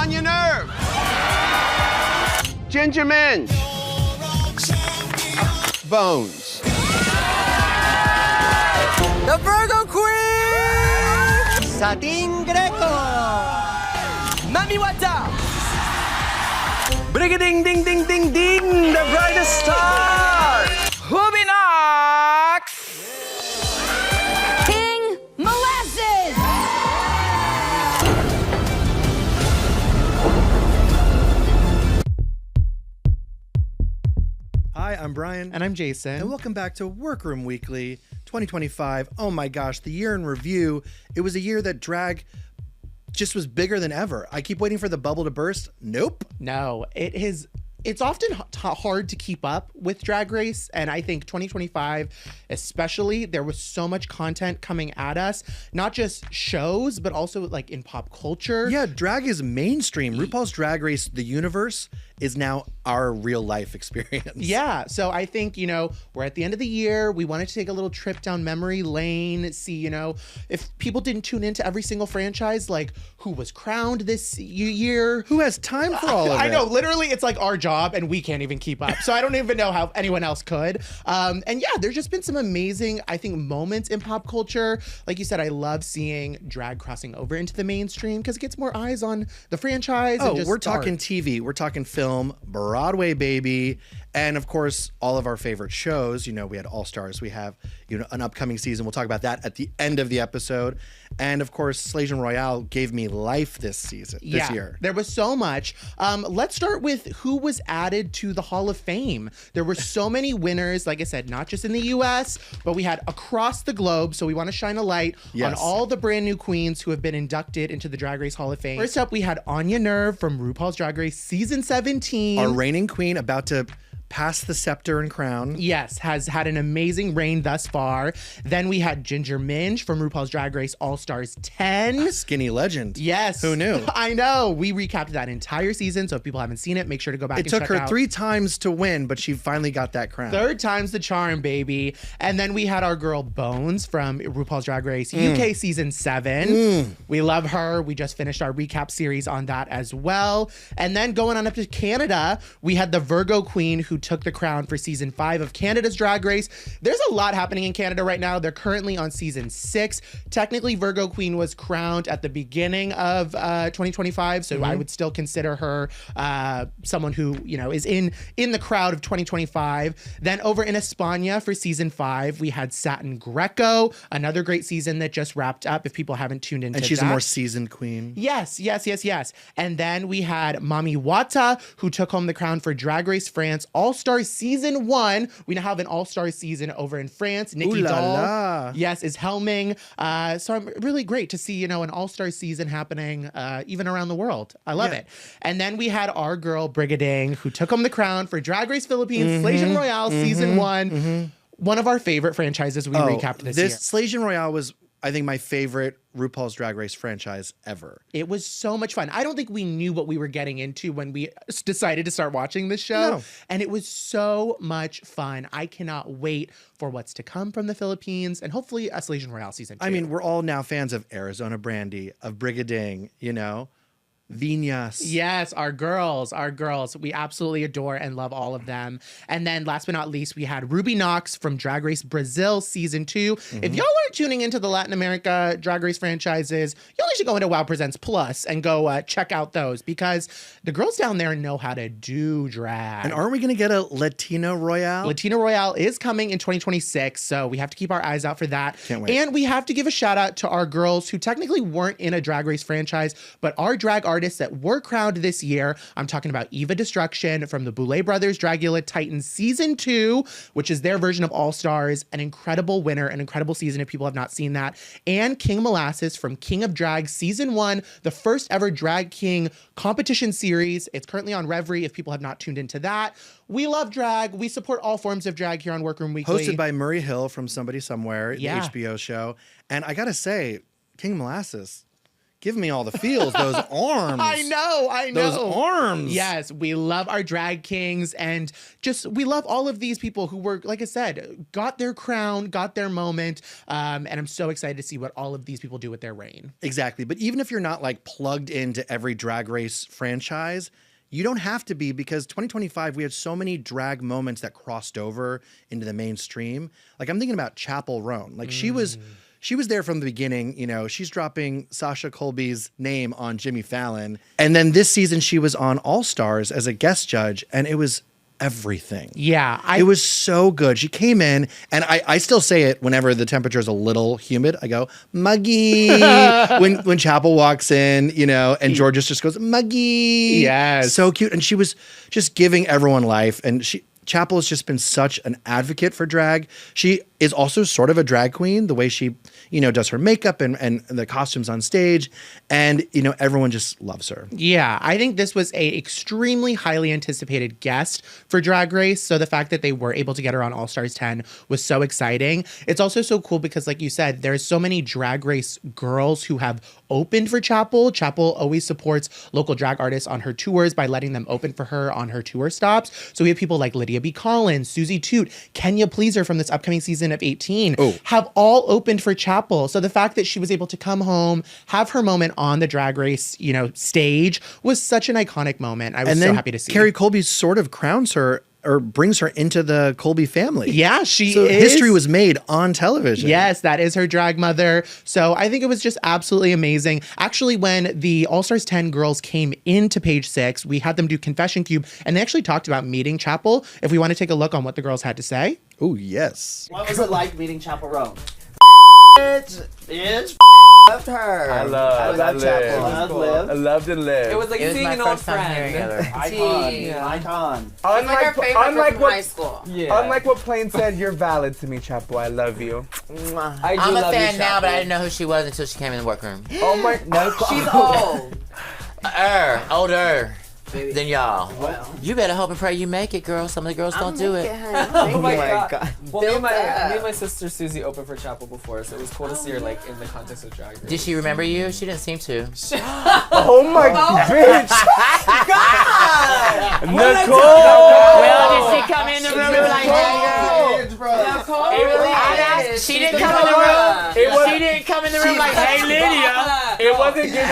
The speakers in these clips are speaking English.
On Your Nerve. Ginger Minge. Bones. The Virgo Queen! Satin Greco! Mami Wata! Brigading ding ding ding ding, the brightest star! Hubinox! King Molasses! Hi, I'm Brian. And I'm Jason. And welcome back to Work Room Weekly 2025. Oh my gosh, the year in review. It was a year that drag just was bigger than ever. I keep waiting for the bubble to burst. Nope. No, it's often hard to keep up with Drag Race, and I think 2025 especially, there was so much content coming at us, not just shows, but also like in pop culture. Yeah, drag is mainstream. RuPaul's Drag Race, the universe, is now our real life experience. Yeah, so I think, we're at the end of the year. We wanted to take a little trip down memory lane, see, if people didn't tune into every single franchise, like who was crowned this year. Who has time for all of it? I know, literally, it's like our job and we can't even keep up. So I don't even know how anyone else could. And yeah, there's just been some amazing, I think, moments in pop culture. Like you said, I love seeing drag crossing over into the mainstream because it gets more eyes on the franchise. Oh, and just we're talking TV, we're talking film, Broadway, baby. And of course, all of our favorite shows. We had All Stars. We have, an upcoming season. We'll talk about that at the end of the episode. And of course, Cerin Royale gave me life this year. There was so much. Let's start with who was added to the Hall of Fame. There were so many winners, like I said, not just in the US, but we had across the globe. So we want to shine a light on all the brand new queens who have been inducted into the Drag Race Hall of Fame. First up, we had On Your Nerve from RuPaul's Drag Race Season 17. Our reigning queen about to pass the scepter and crown. Yes, has had an amazing reign thus far. Then we had Ginger Minge from RuPaul's Drag Race All-Stars 10. A skinny legend. Yes. Who knew? I know. We recapped that entire season, so if people haven't seen it, make sure to go back and check out. It took her 3 times to win, but she finally got that crown. 3rd time's the charm, baby. And then we had our girl Bones from RuPaul's Drag Race UK Season 7. We love her. We just finished our recap series on that as well. And then going on up to Canada, we had the Virgo Queen who took the crown for Season 5 of Canada's Drag Race. There's a lot happening in Canada right now. They're currently on Season 6. Technically, Virgo Queen was crowned at the beginning of 2025, so I would still consider her someone who, is in the crowd of 2025. Then over in España for Season 5, we had Satin Greco, another great season that just wrapped up if people haven't tuned into that. And she's a more seasoned queen. Yes. And then we had Mami Wata, who took home the crown for Drag Race France All-Stars Season 1. We now have an All-Stars season over in France. Nikki Doll, yes, is helming. So I'm really great to see, an All-Stars season happening even around the world. I love it. And then we had our girl Brigading, who took home the crown for Drag Race Philippines, Cerin Royale Season 1. One of our favorite franchises we recapped this year. Cerin Royale was, I think, my favorite RuPaul's Drag Race franchise ever. It was so much fun. I don't think we knew what we were getting into when we decided to start watching this show. No. And it was so much fun. I cannot wait for what's to come from the Philippines and hopefully a Cerin Royale Season 2. I mean, we're all now fans of Arizona Brandy, of Brigading, Viñas. Yes, our girls. We absolutely adore and love all of them. And then last but not least, we had Ruby Knox from Drag Race Brazil Season 2. If y'all aren't tuning into the Latin America Drag Race franchises, y'all should go into WoW Presents Plus and go check out those because the girls down there know how to do drag. And aren't we going to get a Latino Royale? Latino Royale is coming in 2026, so we have to keep our eyes out for that. Can't wait. And we have to give a shout out to our girls who technically weren't in a Drag Race franchise, but are drag artists that were crowned this year. I'm talking about Eva Destruction from the Boulet Brothers Dragula Titans Season 2, which is their version of All Stars, an incredible winner, an incredible season if people have not seen that. And King Molasses from King of Drag Season 1, the first ever Drag King competition series. It's currently on Reverie if people have not tuned into that. We love drag. We support all forms of drag here on Work Room Weekly. Hosted by Murray Hill from Somebody Somewhere, the HBO show. And I gotta say, King Molasses, Give me all the feels. Those arms. I know. Those arms. Yes, we love our drag kings, and just we love all of these people who were, like I said, got their crown, got their moment, and I'm so excited to see what all of these people do with their reign. Exactly. But even if you're not like plugged into every Drag Race franchise, you don't have to be, because 2025, we had so many drag moments that crossed over into the mainstream. Like I'm thinking about Chapel Roan. Like she was there from the beginning. You know, she's dropping Sasha Colby's name on Jimmy Fallon. And then this season she was on All Stars as a guest judge, and it was everything. Yeah. It was so good. She came in, and I still say it whenever the temperature is a little humid. I go, Muggy. when Chapel walks in, you know, and Georges just goes, Muggy. Yes. So cute. And she was just giving everyone life. And Chapel has just been such an advocate for drag. She is also sort of a drag queen, the way she, you know, does her makeup and the costumes on stage. And, you know, everyone just loves her. Yeah, I think this was a extremely highly anticipated guest for Drag Race. So the fact that they were able to get her on All Stars 10 was so exciting. It's also so cool because, like you said, there's so many Drag Race girls who have opened for Chapel. Chapel always supports local drag artists on her tours by letting them open for her on her tour stops. So we have people like Lydia B. Collins, Susie Toot, Kenya Pleaser from this upcoming season of 18 have all opened for Chapel. So the fact that she was able to come home, have her moment on the Drag Race, you know, stage was such an iconic moment. I was so happy to see. Carrie Colby sort of crowns her or brings her into the Colby family. Yeah, she so is. History was made on television. Yes, that is her drag mother. So I think it was just absolutely amazing. Actually, when the All Stars 10 girls came into Page 6, we had them do Confession Cube, and they actually talked about meeting Chapel. If we want to take a look on what the girls had to say. Oh, yes. What was it like meeting Chapel Roan? It's loved her. I love Chapel. I loved and lived. It was like seeing an old friend. Icon. Like our favorite from high school. Yeah. Unlike what Plain said, you're valid to me, Chapel. I love you. I'm a fan now, but I didn't know who she was until she came in the workroom. Oh my! No, she's old. Older than y'all. Well, you better hope and pray you make it, girl. Some of the girls don't do it. Oh my god. Well, me and my sister Susie opened for Chapel before, so it was cool to see her like in the context of Drag Race. Did she remember you? She didn't seem to. Oh my bitch! God! Nicole! Well, did she come in the room like, hey, girl? She didn't come in the room. She didn't come in the room like, hey, Lydia. It wasn't giving.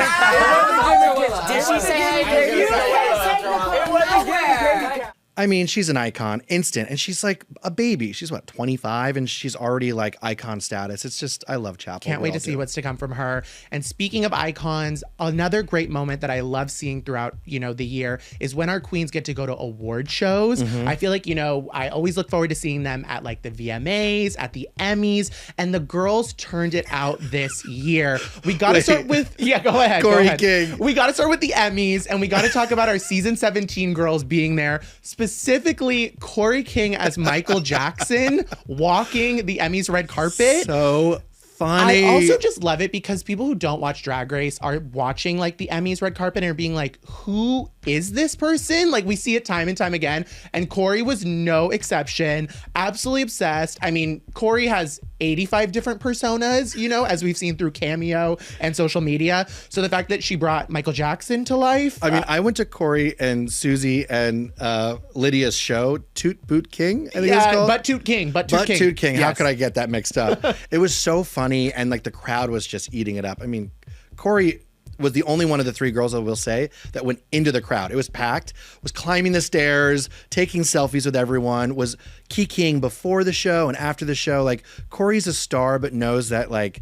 Did she say hey? It wasn't giving. I mean, she's an icon, instant, and she's like a baby. She's what, 25, and she's already like icon status. It's just, I love Chapel. Can't wait to see what's to come from her. And speaking of icons, another great moment that I love seeing throughout, you know, the year is when our queens get to go to award shows. I feel like, you know, I always look forward to seeing them at like the VMAs, at the Emmys, and the girls turned it out this year. We got to start with, go ahead. Corey King. We got to start with the Emmys, and we got to talk about our season 17 girls being there. Specifically, Corey King as Michael Jackson walking the Emmys red carpet. So funny. I also just love it because people who don't watch Drag Race are watching like the Emmys red carpet and are being like, who is this person? Like we see it time and time again. And Corey was no exception. Absolutely obsessed. I mean, Corey has 85 different personas, you know, as we've seen through Cameo and social media. So the fact that she brought Michael Jackson to life. I mean, I went to Corey and Susie and Lydia's show, Toot Boot King, I think it's called. But Toot King. Toot King. How Yes. could I get that mixed up? It was so funny, and like the crowd was just eating it up. I mean, Corey was the only one of the three girls, I will say, that went into the crowd. It was packed, was climbing the stairs, taking selfies with everyone, was kikiing before the show and after the show. Like, Corey's a star, but knows that, like,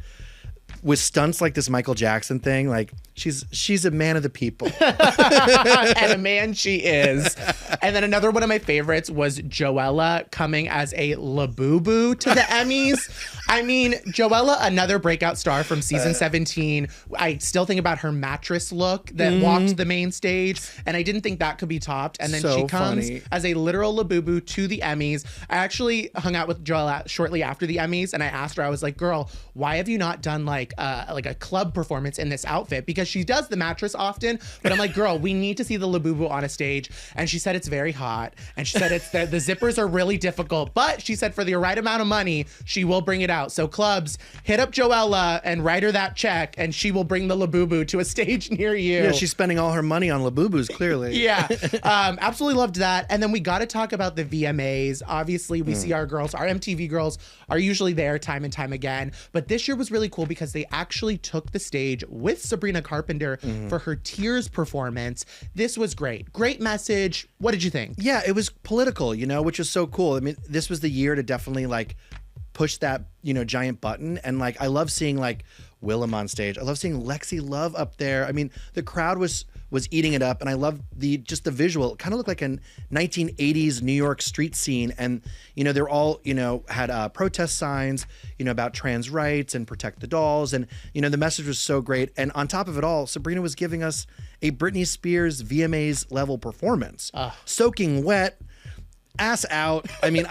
with stunts like this Michael Jackson thing, like, she's a man of the people. And a man she is. And then another one of my favorites was Joella coming as a Labubu to the Emmys. I mean, Joella, another breakout star from season 17. I still think about her mattress look that walked the main stage, and I didn't think that could be topped. And then So she comes funny. as a literal Labubu to the Emmys. I actually hung out with Joella shortly after the Emmys, and I asked her, I was like, girl, why have you not done like a club performance in this outfit? Because she does the mattress often, but I'm like, girl, we need to see the Labubu on a stage. And she said it's very hot, and she said it's the zippers are really difficult, but she said for the right amount of money, she will bring it out. out. So clubs, hit up Joella and write her that check, and she will bring the Labubu to a stage near you. Yeah, she's spending all her money on Labubus, clearly. Yeah, absolutely loved that. And then we got to talk about the VMAs. Obviously, we see our girls, our MTV girls are usually there time and time again. But this year was really cool because they actually took the stage with Sabrina Carpenter for her Tears performance. This was great. Great message. What did you think? Yeah, it was political, which is so cool. I mean, this was the year to definitely like push that, giant button. And like, I love seeing like Willem on stage. I love seeing Lexi Love up there. I mean, the crowd was eating it up, and I love the visual. It kind of looked like a 1980s New York street scene, and they're all had protest signs about trans rights and protect the dolls, and the message was so great. And on top of it all, Sabrina was giving us a Britney Spears VMAs level performance, soaking wet, ass out. I mean,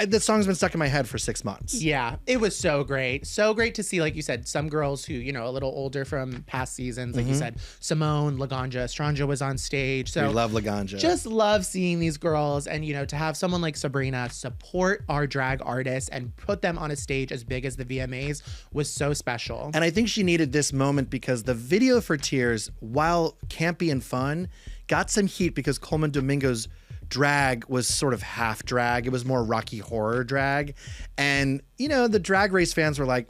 the song's been stuck in my head for 6 months. Yeah, it was so great. So great to see, like you said, some girls who, a little older from past seasons. Like you said, Simone, Laganja, Estranja was on stage. So we love Laganja. Just love seeing these girls. And, to have someone like Sabrina support our drag artists and put them on a stage as big as the VMAs was so special. And I think she needed this moment because the video for Tears, while campy and fun, got some heat because Coleman Domingo's drag was sort of half drag. It was more Rocky Horror drag. And, the Drag Race fans were like,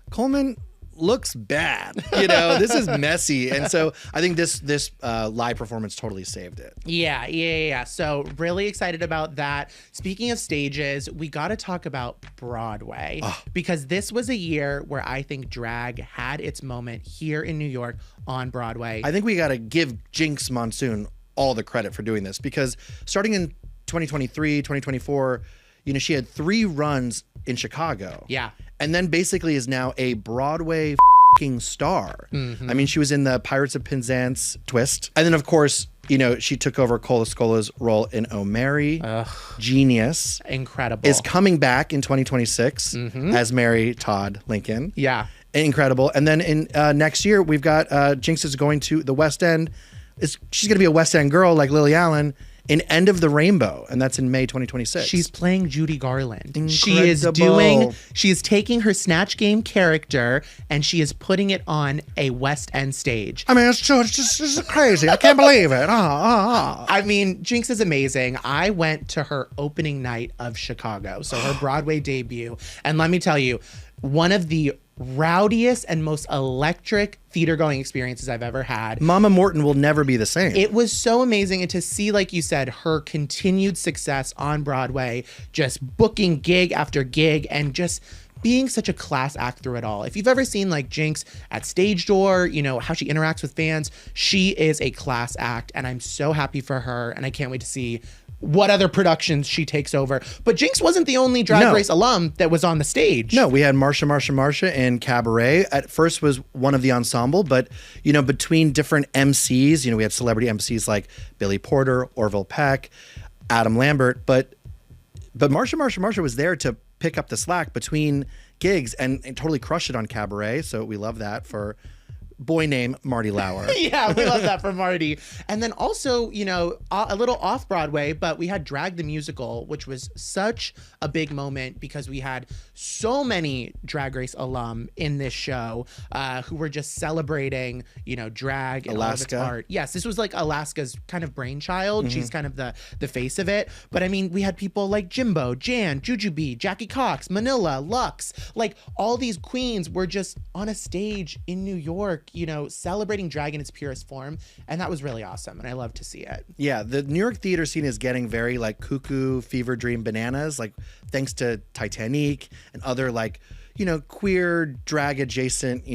Coleman looks bad. This is messy. And so I think this live performance totally saved it. Yeah. So really excited about that. Speaking of stages, we got to talk about Broadway because this was a year where I think drag had its moment here in New York on Broadway. I think we got to give Jinx Monsoon all the credit for doing this because starting in 2023, 2024, she had 3 runs in Chicago. Yeah. And then basically is now a Broadway star. I mean, she was in the Pirates of Penzance twist. And then, of course, she took over Cola Scola's role in Oh Mary. Genius. Incredible. Is coming back in 2026 as Mary Todd Lincoln. Yeah. Incredible. And then in next year, we've got Jinx is going to the West End. She's going to be a West End girl like Lily Allen in End of the Rainbow, and that's in May 2026. She's playing Judy Garland. Incredible. She is taking her Snatch Game character and she is putting it on a West End stage. I mean, it's just crazy. I can't believe it. I mean, Jinx is amazing. I went to her opening night of Chicago, so her Broadway debut, and let me tell you, one of the rowdiest and most electric theater going experiences I've ever had. Mama Morton will never be the same. It was so amazing. And to see, like you said, her continued success on Broadway, just booking gig after gig and just being such a class act through it all. If you've ever seen like Jinx at Stage Door, how she interacts with fans, she is a class act and I'm so happy for her and I can't wait to see what other productions she takes over. But Jinx wasn't the only Drag Race alum that was on the stage. No, we had Marsha in Cabaret. At first was one of the ensemble, but, between different MCs, we had celebrity MCs like Billy Porter, Orville Peck, Adam Lambert, but Marsha was there to pick up the slack between gigs and totally crush it on Cabaret. So we love that for boy named Marty Lauer. Yeah, we love that for Marty. And then also, a little off Broadway, but we had Drag the Musical, which was such a big moment because we had so many Drag Race alum in this show who were just celebrating, drag and Alaska. all of its art. Yes, this was like Alaska's kind of brainchild. She's kind of the face of it. But I mean, we had people like Jimbo, Jan, Jujubee, Jackie Cox, Manila, Lux. Like all these queens were just on a stage in New York, celebrating drag in its purest form. And that was really awesome. And I love to see it. Yeah, the New York theater scene is getting very like cuckoo, fever dream bananas, like thanks to Titanic and other like, queer drag adjacent,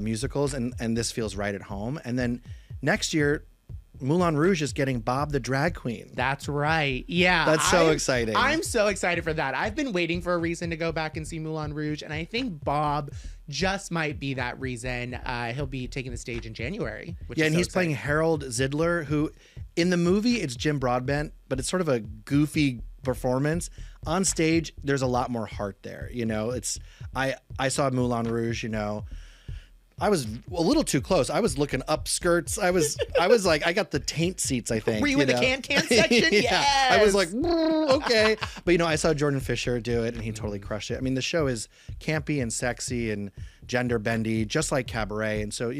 musicals. And this feels right at home. And then next year, Moulin Rouge is getting Bob the Drag Queen. That's right. Yeah. That's so exciting. I'm so excited for that. I've been waiting for a reason to go back and see Moulin Rouge, and I think Bob just might be that reason. He'll be taking the stage in January. Yeah, and he's playing Harold Zidler, who in the movie it's Jim Broadbent, but it's sort of a goofy performance. On stage, there's a lot more heart there. I saw Moulin Rouge, I was a little too close. I was looking up skirts. I was like, I got the taint seats, I think. Were you in the can section? Yeah. Yes. I was like, okay. But, I saw Jordan Fisher do it, and he totally crushed it. I mean, the show is campy and sexy and gender bendy, just like Cabaret. And so,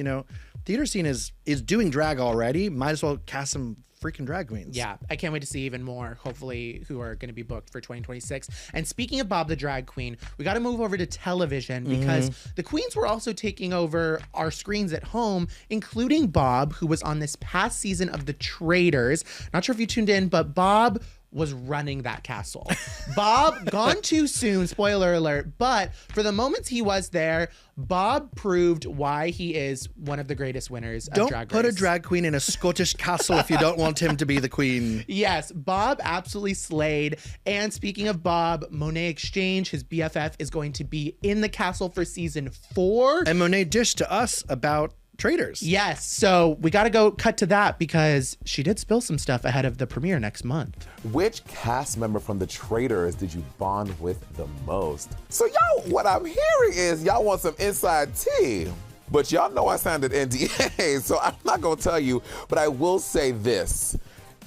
theater scene is doing drag already. Might as well cast some freaking drag queens. Yeah, I can't wait to see even more, hopefully, who are going to be booked for 2026. And speaking of Bob the Drag Queen, we got to move over to television because the queens were also taking over our screens at home, including Bob, who was on this past season of The Traitors. Not sure if you tuned in, but Bob was running that castle. Bob, gone too soon, spoiler alert, but for the moments he was there, Bob proved why he is one of the greatest winners of Drag Race. Don't put a drag queen in a Scottish castle if you don't want him to be the queen. Yes, Bob absolutely slayed. And speaking of Bob, Monet Exchange, his BFF, is going to be in the castle for season 4. And Monet dished to us about Traitors. Yes, so we got to go cut to that because she did spill some stuff ahead of the premiere next month. Which cast member from The Traitors did you bond with the most? So y'all, what I'm hearing is y'all want some inside tea. But y'all know I signed an NDA, so I'm not gonna tell you, but I will say this.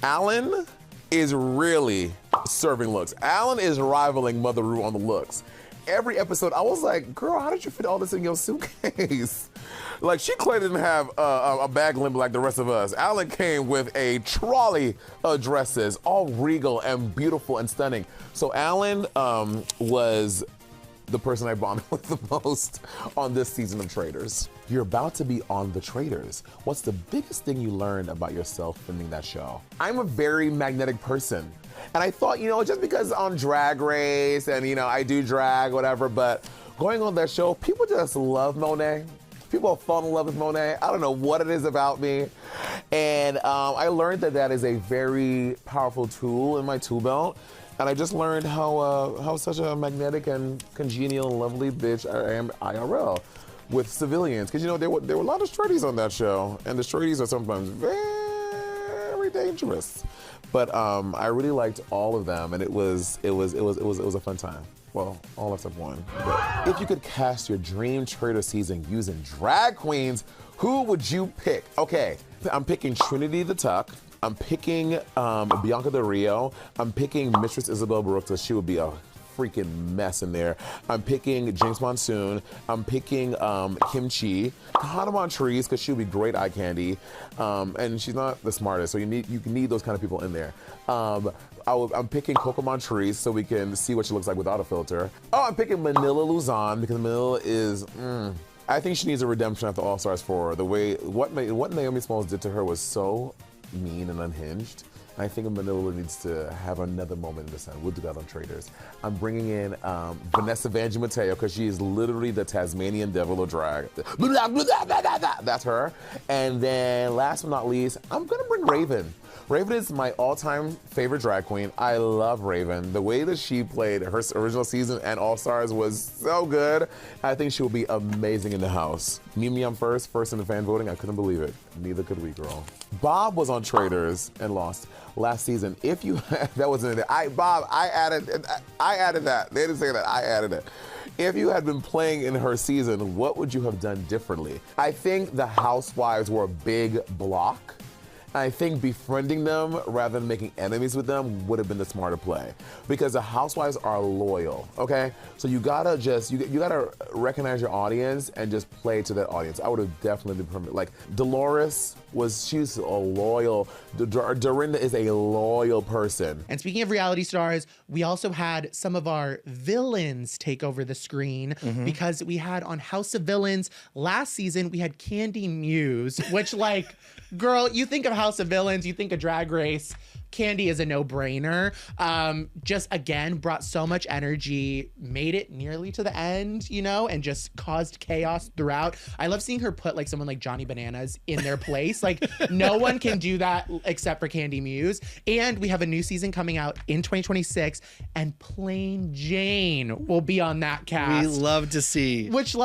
Alan is really serving looks. Alan is rivaling Mother Rue on the looks. Every episode, I was like, girl, how did you fit all this in your suitcase? Like, she clearly didn't have a bag limit like the rest of us. Alan came with a trolley of dresses, all regal and beautiful and stunning. So Alan was the person I bonded with the most on this season of Traitors. You're about to be on The Traitors. What's the biggest thing you learned about yourself filming that show? I'm a very magnetic person. And I thought, just because on Drag Race and, I do drag, whatever, but going on that show, people just love Monet. People fall in love with Monet. I don't know what it is about me. And I learned that is a very powerful tool in my tool belt. And I just learned how such a magnetic and congenial and lovely bitch I am IRL with civilians. Because, there were a lot of straighties on that show. And the straighties are sometimes very dangerous. But I really liked all of them. And it was a fun time. Well, all except one. But if you could cast your dream Traitor season using drag queens, who would you pick? Okay, I'm picking Trinity the Tuck. I'm picking Bianca Del Rio. I'm picking Mistress Isabel Brooks, because she would be a freaking mess in there. I'm picking Jinx Monsoon. I'm picking Kim Chi. Hannah Montrese, because she would be great eye candy. And she's not the smartest, so you need those kind of people in there. I'm picking Coco Montrese so we can see what she looks like without a filter. Oh, I'm picking Manila Luzon because Manila is, I think she needs a redemption after All Stars 4. The way, what Naomi Smalls did to her was so mean and unhinged. I think Manila needs to have another moment in the sun. We'll do that on Traitors. I'm bringing in Vanessa Vanjie Mateo because she is literally the Tasmanian devil of drag. That's her. And then last but not least, I'm gonna bring Raven. Raven is my all-time favorite drag queen. I love Raven. The way that she played her original season and All Stars was so good. I think she will be amazing in the house. Me, I'm first in the fan voting. I couldn't believe it. Neither could we, girl. Bob was on Traitors and lost last season. If you, that wasn't in there. I added that. They didn't say that, I added it. If you had been playing in her season, what would you have done differently? I think the housewives were a big block. I think befriending them rather than making enemies with them would have been the smarter play, because the housewives are loyal, okay? So you gotta you gotta recognize your audience and just play to that audience. I would have definitely been like Dolores she's a loyal, Dorinda is a loyal person. And speaking of reality stars, we also had some of our villains take over the screen because we had on House of Villains last season, we had Candy Muse, which girl, you think of House of Villains, you think of Drag Race. Candy is a no-brainer. Just again, brought so much energy, made it nearly to the end, and just caused chaos throughout. I love seeing her put someone like Johnny Bananas in their place. No one can do that except for Candy Muse. And we have a new season coming out in 2026, and Plain Jane will be on that cast. We love to see. Which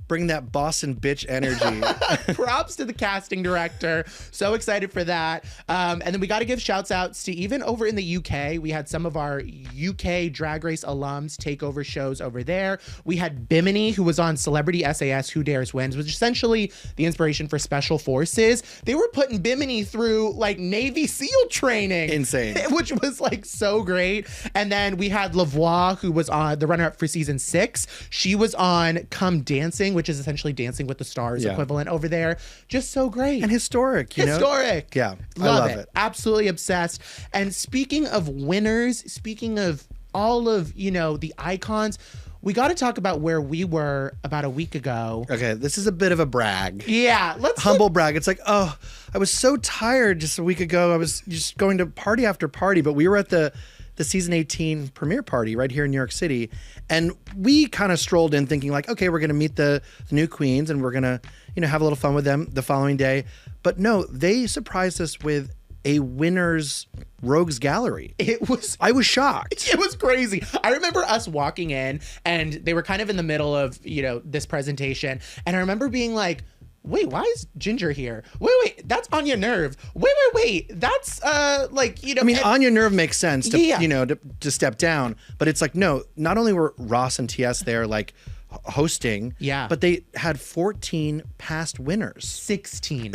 bring that Boston bitch energy. Props to the casting director. So excited for that. And then we got to give shouts outs to even over in the UK, we had some of our UK Drag Race alums take over shows over there. We had Bimini, who was on Celebrity SAS Who Dares Wins, which is essentially the inspiration for Special Forces. They were putting Bimini through like Navy SEAL training. Insane. Which was like so great. And then we had Lavoie, who was on the runner-up for season 6. She was on Come Dancing, which is essentially Dancing with the Stars equivalent over there. Just so great. And historic, you know? Historic. Yeah, I Love love it. it. Absolutely obsessed. And speaking of winners, speaking of all of, you know, the icons, we got to talk about where we were about a week ago. Okay, this is a bit of a brag. Yeah, let's Humble brag. It's like, oh, I was so tired just a week ago. I was just going to party after party, but we were at the season 18 premiere party right here in New York City. And we kind of strolled in thinking like, okay, we're going to meet the new queens and we're going to, you know, have a little fun with them the following day. But no, they surprised us with a winner's rogues gallery. I was shocked. It was crazy. I remember us walking in and they were kind of in the middle of, you know, this presentation. And I remember being like, wait, why is Ginger here? Wait, that's Anya Nerve. Wait, that's like, you know. I mean, Anya Nerve makes sense to, Yeah. you know, to step down, but it's like, no, not only were Ross and TS there like hosting, but they had 14 past winners. 16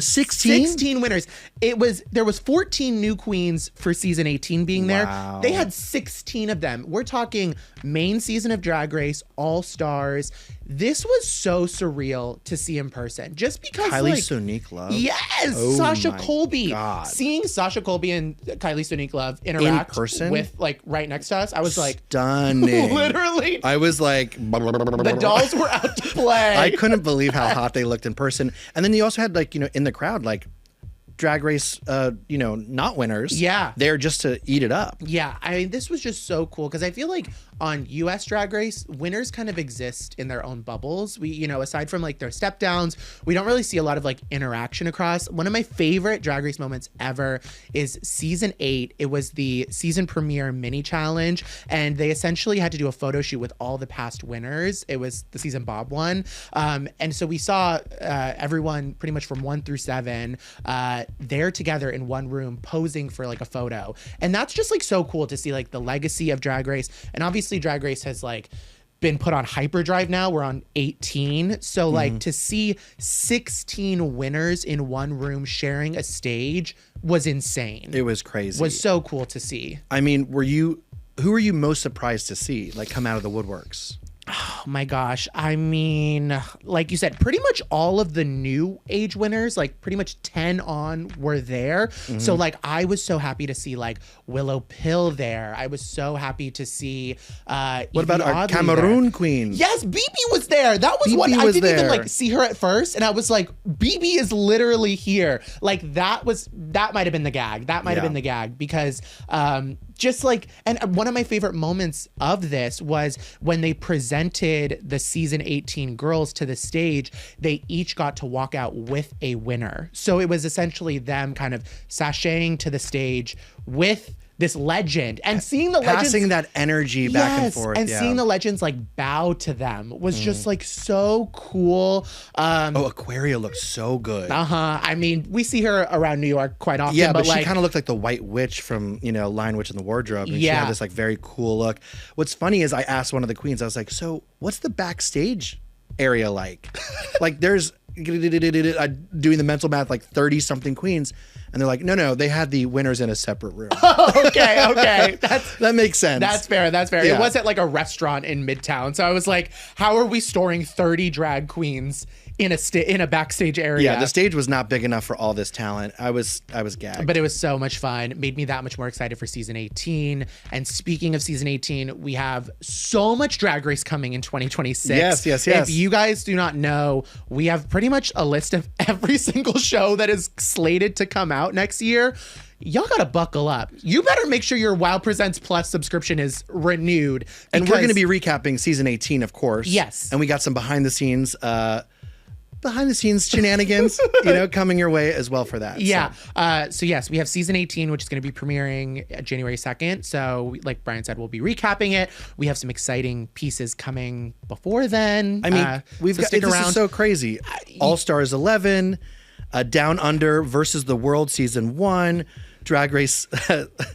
winners. There was 14 new queens for season 18 being there. They had 16 of them. We're talking main season of Drag Race, All Stars. This was so surreal to see in person, just because Kylie like, Sonique Love. Yes, Oh Sasha my Colby. God. Seeing Sasha Colby and Kylie Sonique Love interact In person? with like right next to us, I was like, stunning. literally. I was like, The dolls were out to play. I couldn't believe how hot they looked in person. And then you also had like, you know, in the crowd, like Drag Race, you know, not winners. Yeah. There just to eat it up. Yeah, I mean, this was just so cool because I feel like on US Drag Race, winners kind of exist in their own bubbles. We, you know, aside from like their step downs, we don't really see a lot of like interaction across. One of my favorite Drag Race moments ever is season 8. It was the season premiere mini challenge, and they essentially had to do a photo shoot with all the past winners. It was the season Bob one. And so we saw everyone pretty much from 1 through 7 there together in one room posing for like a photo. And that's just like so cool to see like the legacy of Drag Race. And obviously Drag Race has like been put on hyperdrive now. We're on 18. So like to see 16 winners in one room sharing a stage was insane. It was crazy. Was so cool to see. I mean, who were you most surprised to see like come out of the woodworks? Oh my gosh. I mean, like you said, pretty much all of the new age winners, like pretty much 10 on were there. So like I was so happy to see like Willow Pill there. I was so happy to see What Evie about our Oddly Cameroon there. queen? Yes, BB was there. That was BB what I was didn't even there. like see her at first, and I was like, BB is literally here. Like that might have been the gag. That might have been the gag because just like, and one of my favorite moments of this was when they presented the season 18 girls to the stage, they each got to walk out with a winner. So it was essentially them kind of sashaying to the stage with this legend and seeing the legends Passing that energy back and forth. and seeing the legends like bow to them was just like so cool. Aquaria looked so good. I mean, we see her around New York quite often. Yeah, but like, she kind of looked like the White Witch from, you know, Lion Witch in the Wardrobe. And she Yeah. had this like very cool look. What's funny is I asked one of the queens, I was like, so what's the backstage area like? Like there's doing the mental math, like 30 something queens. And they're like, no, they had the winners in a separate room. okay. That makes sense. That's fair. Yeah. It wasn't like a restaurant in Midtown. So I was like, how are we storing 30 drag queens in a backstage area? Yeah, the stage was not big enough for all this talent. I was gagged. But it was so much fun. It made me that much more excited for season 18. And speaking of season 18, we have so much Drag Race coming in 2026. Yes. If you guys do not know, we have pretty much a list of every single show that is slated to come out next year. Y'all gotta buckle up. You better make sure your WoW Presents Plus subscriction is renewed. And we're going to be recapping season 18, of course. Yes. And we got some behind the scenes shenanigans, you know, coming your way as well for that. Yeah. So yes, we have season 18, which is going to be premiering January 2nd. So like Brian said, we'll be recapping it. We have some exciting pieces coming before then. I mean, we've got, stick this around. is so crazy. All Stars 11, Down Under versus the World season 1, Drag Race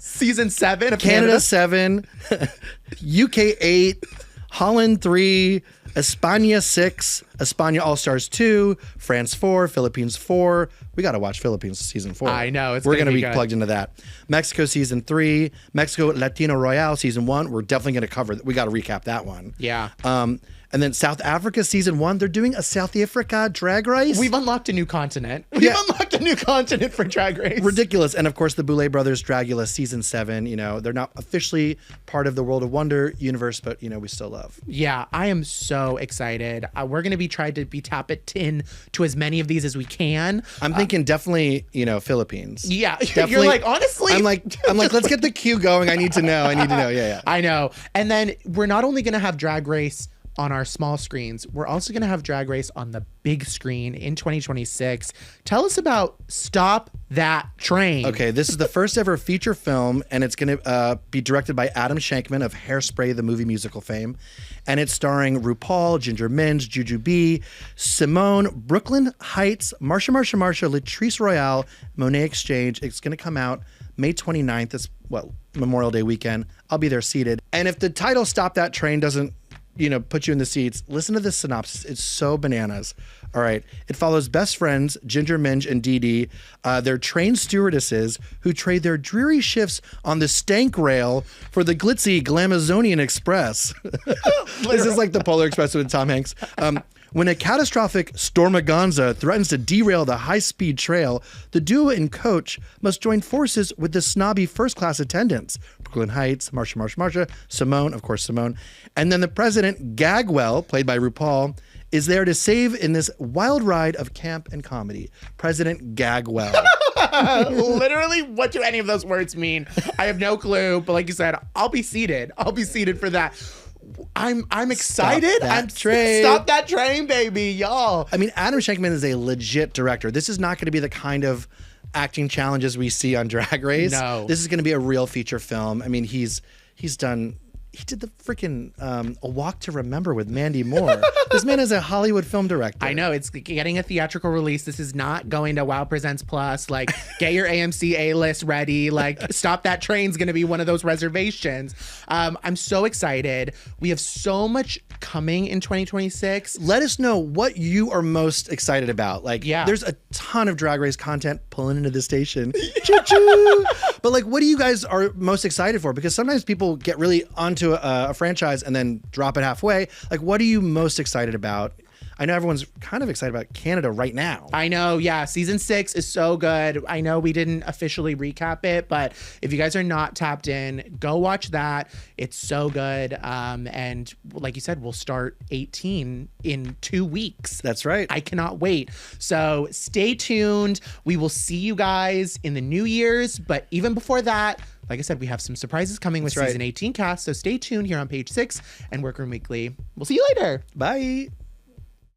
Season 7 of Canada 7, UK 8, Holland 3, España 6, España All-Stars 2, France 4, Philippines 4. We got to watch Philippines season 4. I know. We're going to be good. plugged into that. Mexico season 3, Mexico Latino Royale season 1. We're definitely going to cover that. We got to recap that one. Yeah. And then South Africa season 1, they're doing a South Africa Drag Race. We've unlocked a new continent. We've unlocked a new continent for Drag Race. Ridiculous. And of course, the Boulet Brothers Dragula season 7. You know, they're not officially part of the World of Wonder universe, but you know, we still love. Yeah, I am so excited. We're going to be trying to be tap it in to as many of these as we can. I'm thinking definitely, you know, Philippines. Yeah, Definitely. you're like, honestly. I'm like, let's get the queue going. I need to know. Yeah. I know. And then we're not only going to have Drag Race on our small screens, we're also going to have Drag Race on the big screen in 2026. Tell us about Stop That Train. Okay, this is the first ever feature film, and it's going to be directed by Adam Shankman of Hairspray, the movie musical fame. And it's starring RuPaul, Ginger Minj, Juju B, Simone, Brooklyn Heights, Marsha, Latrice Royale, Monet Exchange. It's going to come out May 29th. It's, Memorial Day weekend. I'll be there seated. And if the title Stop That Train doesn't, you know, put you in the seats, listen to this synopsis. It's so bananas. All right. It follows best friends, Ginger Minj and Dee Dee. They're trained stewardesses who trade their dreary shifts on the stank rail for the glitzy Glamazonian Express. This is like the Polar Express with Tom Hanks. When a catastrophic stormagonza threatens to derail the high-speed trail, the duo and coach must join forces with the snobby first-class attendants. Brooklyn Heights, Marsha, Simone, of course, Simone. And then the president, Gagwell, played by RuPaul, is there to save in this wild ride of camp and comedy. President Gagwell. Literally, what do any of those words mean? I have no clue, but like you said, I'll be seated. I'll be seated for that. I'm excited. Stop that train, baby, y'all. I mean, Adam Shankman is a legit director. This is not going to be the kind of acting challenges we see on Drag Race. No. This is going to be a real feature film. I mean, he did the freaking A Walk to Remember with Mandy Moore. This man is a Hollywood film director. I know, it's getting a theatrical release. This is not going to Wow Presents Plus. Like, get your AMC A-list ready. Like, Stop That Train's going to be one of those reservations. I'm so excited. We have so much coming in 2026. Let us know what you are most excited about. Like, there's a ton of Drag Race content pulling into the station. Choo-choo! But like, what do you guys are most excited for? Because sometimes people get really onto a franchise and then drop it halfway. Like, what are you most excited about? I know everyone's kind of excited about Canada right now. I know, yeah. Season 6 is so good. I know we didn't officially recap it, but if you guys are not tapped in, go watch that. It's so good. And like you said, we'll start 18 in 2 weeks. That's right. I cannot wait. So stay tuned. We will see you guys in the New Year's, but even before that, like I said, we have some surprises coming with season 18 cast. So stay tuned here on Page 6 and Work Room Weekly. We'll see you later. Bye.